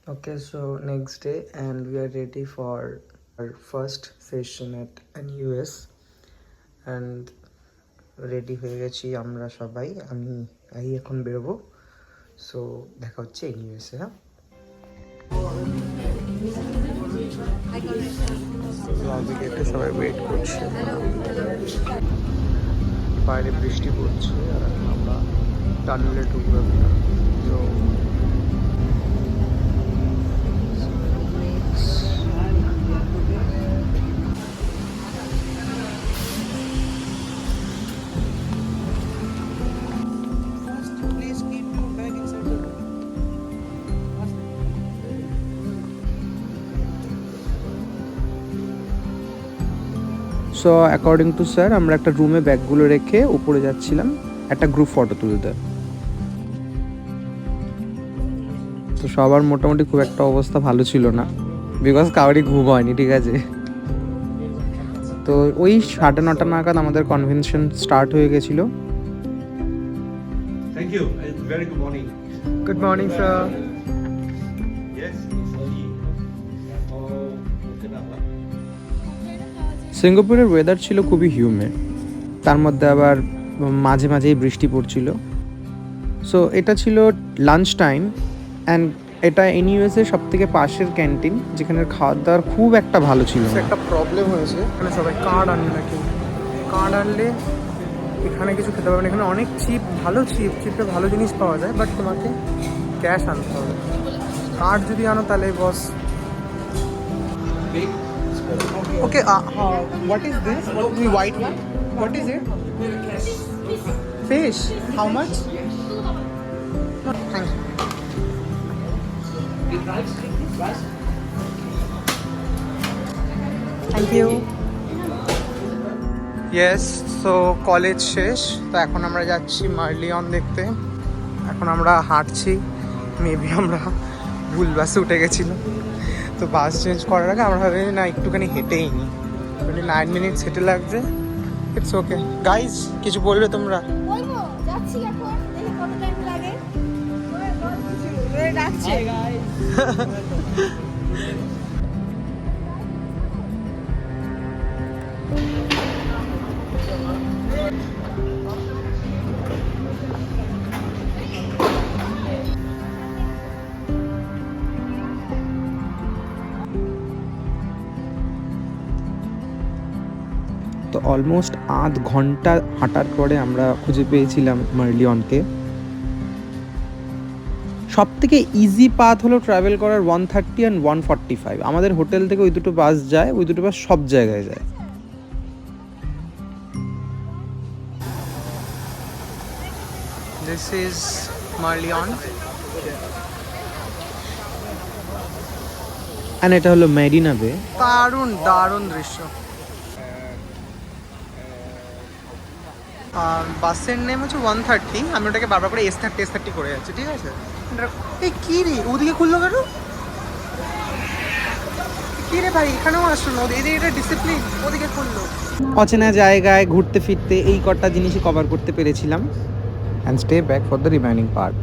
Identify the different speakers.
Speaker 1: Okay, so next day, and we are ready for our first session at NUS, and ready হয়ে গেছি আমরা সবাই। আমি এখন বেরোবো, সো দেখা হচ্ছে NUS-এ। হ্যাঁ, গেটে সবাই ওয়েট করছে, বাইরে বৃষ্টি পড়ছে আর এখন আমরা টানেলে ঢুকবো। তো সো অ্যাকর্ডিং টু স্যার আমরা একটা রুমে ব্যাগগুলো রেখে উপরে যাচ্ছিলাম একটা গ্রুপ ফটো তুলতে। তো সবার মোটামুটি খুব একটা অবস্থা ভালো ছিল না, বিকজ কাউরই ঘুম হয়নি, ঠিক আছে। তো ওই 9:30 নাগাদ আমাদের কনভেনশন স্টার্ট হয়ে গেছিলো।
Speaker 2: Thank you. Very good morning.
Speaker 1: Good morning sir.
Speaker 2: Yes, it's early. Oh, kenapa?
Speaker 1: সিঙ্গাপুরের ওয়েদার ছিল খুবই হিউমিড, তার মধ্যে আবার মাঝে মাঝেই বৃষ্টি পড়ছিল। সো এটা ছিল লাঞ্চ টাইম, অ্যান্ড এটা NUS-এর সব থেকে পাশের ক্যান্টিন, যেখানে খাওয়ার দাওয়ার খুব একটা ভালো ছিল। একটা প্রবলেম হয়েছে, এখানে সবাই কার্ড আনবে না, কেউ কার্ড আনলে এখানে কিছু খেতে পারবে না। এখানে অনেক চিপে ভালো জিনিস পাওয়া যায়, বাট তোমাকে ক্যাশ আনতে হবে। কার্ড যদি আনো তাহলে বস। Okay, what is this? The white one? What is it? Fish. How much? Thank you. Thank you. Yes, so college শেষ, তো এখন আমরা যাচ্ছি মার্লিয়ন দেখতে। এখন আমরা হাঁটছি, মেবি আমরা ভুল বাসে উঠে গেছিলাম। তো বাস চেঞ্জ করার আগে আমরা ভাবি না একটুখানি হেঁটেই নিই, 9 মিনিটস হেঁটে লাগবে। It's okay. গাইজ, কিছু বলবে তোমরা?
Speaker 3: বলবো, যাচ্ছি এখন, দেখি কত টাইম লাগে। রাখছি গাইজ।
Speaker 1: তো অলমোস্ট আধ ঘন্টা হাঁটার পরে আমরা খুঁজে পেয়েছিলাম মার্লিয়নকে। সব থেকে ইজি পাথ হলো ট্রাভেল করার 130 অ্যান্ড 145। আমাদের হোটেল থেকে ওই দুটো বাস যায়, ওই দুটো বাস সব জায়গায় যায়। দিস ইজ মার্লিয়ন, অ্যান্ড এটা হলো মেরিনা বে। দারুণ দৃশ্য। বাসের নেম হচ্ছে 130। আমি ওটাকে বারবার করে S30 করে যাচ্ছি, ঠিক আছে। এই কী রে, ওদিকে খুললো কেন? কী রে ভাই, এখানেও আসলো না, এদের এটা ডিসিপ্লিন, ওদিকে খুললো। অচেনা জায়গায় ঘুরতে ফিরতে এই কটা জিনিসই কভার করতে পেরেছিলাম। And stay back for the remaining part.